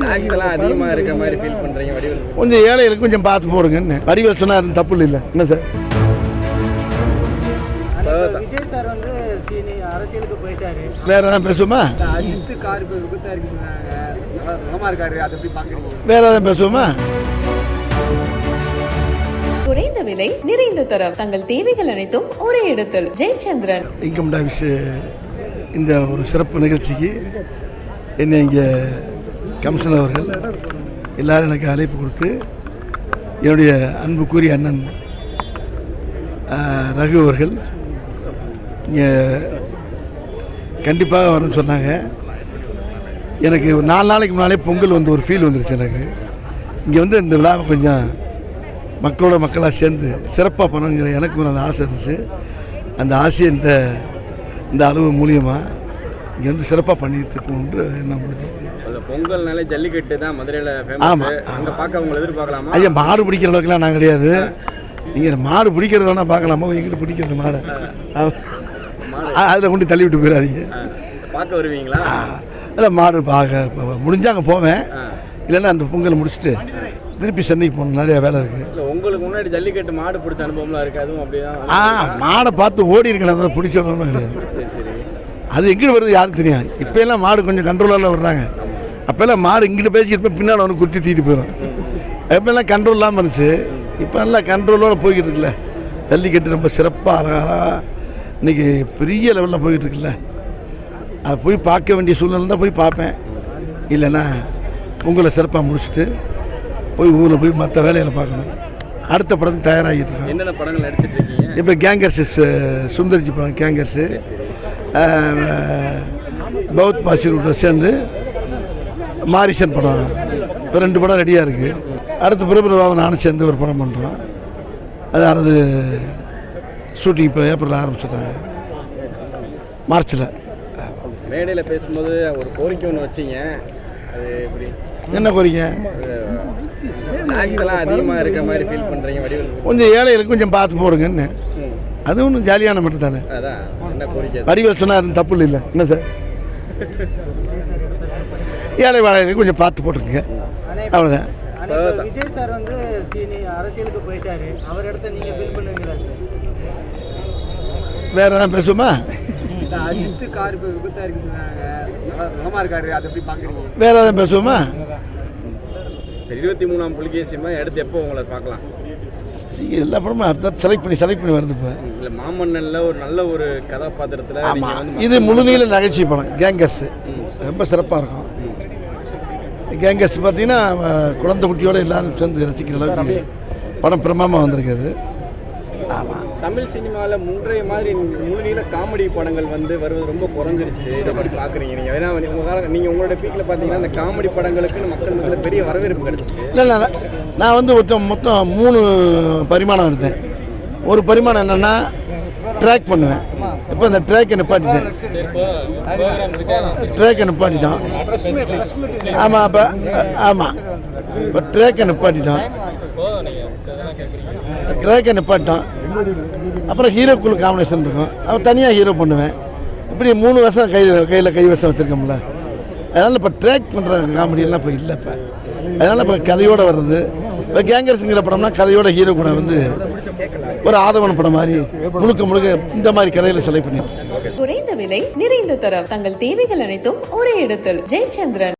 Tax எல்லாம் அதிகமா இருக்க மாதிரி ஃபீல் பண்றீங்க வடிவேல்? கொஞ்சம் ஏழைகளுக்கு கொஞ்சம் பார்த்து போடுங்கன்னு வடிவேல் சொன்னா அது தப்பு இல்லை. என்ன சார் விஜய் சார் வந்து அரசியலுக்கு போயிட்டாரு. வேற எதாவது பேசுவோமா? அஜித் கார் விபத்தா இருக்குன்னாங்க, நலமா இருக்காரு, அதை எப்படி பாக்குறீங்க? வேற எதாவது பேசுவோமா? குறைந்த விலை நிறைந்த தரம் தங்கள் தேவைகள் அனைத்தும் ஒரே இடத்தில். ஜெயச்சந்திரன் இன்கம் டாக்ஸ் இந்த ஒரு சிறப்பு நிகழ்ச்சிக்கு என்னை இங்கே கமிஷனர் அவர்கள் எல்லாரும் எனக்கு அழைப்பு கொடுத்து என்னுடைய அன்புக்குரிய அண்ணன் ரகு அவர்கள் இங்கே கண்டிப்பாக வரும்னு சொன்னாங்க. எனக்கு ஒரு 4 நாளைக்கு முன்னாலே பொங்கல் வந்து ஒரு ஃபீல் வந்துருச்சு எனக்கு. இங்கே வந்து இந்த விழாவை கொஞ்சம் மக்களாக சேர்ந்து சிறப்பாக பண்ணணுங்கிற எனக்கு ஒரு அந்த ஆசை இருந்துச்சு. அந்த ஆசையை இந்த அளவு மூலியமாக இங்கே வந்து சிறப்பாக பண்ணிட்டு இருக்கணும்னு என்ன முடிஞ்சு. பொங்கல்னாலே ஜல்லிக்கட்டு தான் மதுரையில் ஃபேமஸ். ஆமாம், அங்கே பார்க்க அவங்களை எதிர்பார்க்கலாமா? ஐயா, மாடு பிடிக்கிற அளவுக்குலாம் நான் கிடையாது. நீங்கள் மாடு பிடிக்கிறது வேணால் பார்க்கலாமா? எங்கிட்ட பிடிக்கிறது மாடை அதில் கொண்டு தள்ளி விட்டு போயிடாதீங்க. பார்க்க வருவீங்களா? அதில் மாடு பார்க்க முடிஞ்சால் அங்கே போவேன். இல்லைன்னா அந்த பொங்கலை முடிச்சுட்டு திருப்பி சென்னைக்கு போகணும், நிறைய வேலை இருக்குது. இல்லை, உங்களுக்கு முன்னாடி ஜல்லிக்கட்டு மாடு பிடிச்ச அனுபவம்லாம் இருக்குது, அதுவும் அப்படிதான்? மாடை பார்த்து ஓடி இருக்கணும், அதை பிடிச்சவங்க கிடையாது. அது எங்கிட்ட வருது யாருக்கு தெரியும். இப்போ எல்லாம் மாடு கொஞ்சம் கண்ட்ரோலாக வர்றாங்க. அப்போல்லாம் மாடு இங்கிட்ட பேசிக்கிட்டு பின்னால் அவனுக்கு குத்தி தீட்டு போயிடும். எப்போல்லாம் கண்ட்ரோல் இல்லாமல் இருந்துச்சு. இப்போ எல்லாம் கண்ட்ரோலோடு போய்கிட்டு இருக்குல்ல. ஜல்லிக்கட்டு ரொம்ப சிறப்பாக அழகாக இன்றைக்கி பெரிய லெவலில் போய்கிட்டு இருக்குல்ல. அதை போய் பார்க்க வேண்டிய சூழ்நிலை தான் போய் பார்ப்பேன். இல்லைன்னா உங்களை சிறப்பாக முடிச்சுட்டு போய் ஊரில் போய் மற்ற வேலையில் பார்க்கணும். அடுத்த படத்துக்கு தயாராகிட்டு இருக்கோம். என்னென்ன படங்கள் நடிச்சிட்டு இருக்கீங்க? இப்போ கேங்கர்ஸு சுந்தர்ஜி படம் கேங்கர்ஸு, பௌத் பாசிரோட சேர்ந்து மாரிசன் படம், இப்போ 2 படம் ரெடியாக இருக்குது. அடுத்த பிரபுபாவை நானும் சேர்ந்து ஒரு படம் பண்ணுறோம். அதாவது ஷூட்டிங் இப்போ ஏப்ரல் ஆரம்பிச்சிட்டாங்க, மார்ச்சில். மேடையில் பேசும்போது ஒரு கோரிக்கை ஒன்று வச்சிங்க, அது எப்படி? என்ன கோரிக்கை? டாக்ஸ் எல்லாம் அதிகமாக இருக்க மாதிரி ஃபீல் பண்ணுறீங்க வடிவேல்? கொஞ்சம் ஏழைகளுக்கு கொஞ்சம் பார்த்து போடுங்கன்னு. அது ஒன்றும் ஜாலியான மட்டும் தானே. அதான் என்ன கோரிக்கை? வடிவேல் சொன்னால் அது தப்பு இல்லை. என்ன சார், ஏழை வாழைகளுக்கு கொஞ்சம் பார்த்து போட்டுருங்க, அவ்வளோதான். விஜய் சார் வந்து அரசியலுக்கு போயிட்டாரு, அவர் இடத்த நீங்க ஃபில் பண்ணுவீங்களா சார்? வேற எதாவது பேசுவோமா? அஜித் கார் விபத்தா இருக்குன்னாங்க, நலமா இருக்காரு, அதை எப்படி பாக்குறீங்க? வேற எதாவது பேசுவோமா? சரி, 23ஆம் புலிகேசியமா எடுத்து எப்போ உங்களை பார்க்கலாம்? எல்லா படமும் அடுத்த செலக்ட் பண்ணி வருது. இப்போ இல்லை, மாமன்னனில் ஒரு நல்ல ஒரு கதாபாத்திரத்தில். ஆமாம், இது முழுநீள நகைச்சுவை படம் கேங்கர்ஸ், ரொம்ப சிறப்பாக இருக்கும். கேங்கர்ஸ் பார்த்தீங்கன்னா குழந்தை குட்டியோடு எல்லாரும் சேர்ந்து ரசிக்கிற அளவுக்கு படம் பிரமாமாக வந்திருக்குது. ஆமாம், தமிழ் சினிமாவில் முன்றைய மாதிரி முழுநீள காமெடி படங்கள் வந்து வருவது ரொம்ப குறைஞ்சிருச்சு. இதை மாதிரி பார்க்குறீங்க நீங்கள்? ஏன்னா நீங்கள் உங்களோட பீக்கில் பார்த்தீங்கன்னா அந்த காமெடி படங்களுக்கு மக்கள் மத்தியில் பெரிய வரவேற்பு கிடச்சிச்சு. இல்லை, நான் வந்து மொத்தம் 3 பரிமாணம் எடுத்தேன். ஒரு பரிமாணம் என்னென்னா ட்ராக் பண்ணுவேன். இப்போ இந்த ட்ராக்கை நிப்பாட்டிட்டேன். ஆமாம், இப்போ ஆமாம், இப்போ ட்ராக்கை நிப்பாட்டிட்டோம். அப்புறம் ஹீரோக்குள்ள காம்பினேஷன் இருக்கும், அவன் தனியாக ஹீரோ பண்ணுவேன். இப்படி 3 வருஷம் கையில் கைவசம் வச்சுருக்கோம்ல. அதனால் இப்போ ட்ராக் பண்ணுற காமெடியெல்லாம் இப்போ இல்லை. இப்போ அதனால் இப்போ கதையோடு வர்றது. இப்போ கேங்கர்ஸுங்கிற படம்னா கதையோட ஹீரோ கூட வந்து ஒரு ஆதவன் படம் மாதிரி முழுக்க இந்த மாதிரி கதையில் செலக்ட் பண்ணிட்டு. குறைந்த விலை நிறைந்த தரம் தங்கள் தேவைகள் அனைத்தும் ஒரே இடத்தில். ஜெயச்சந்திரன்.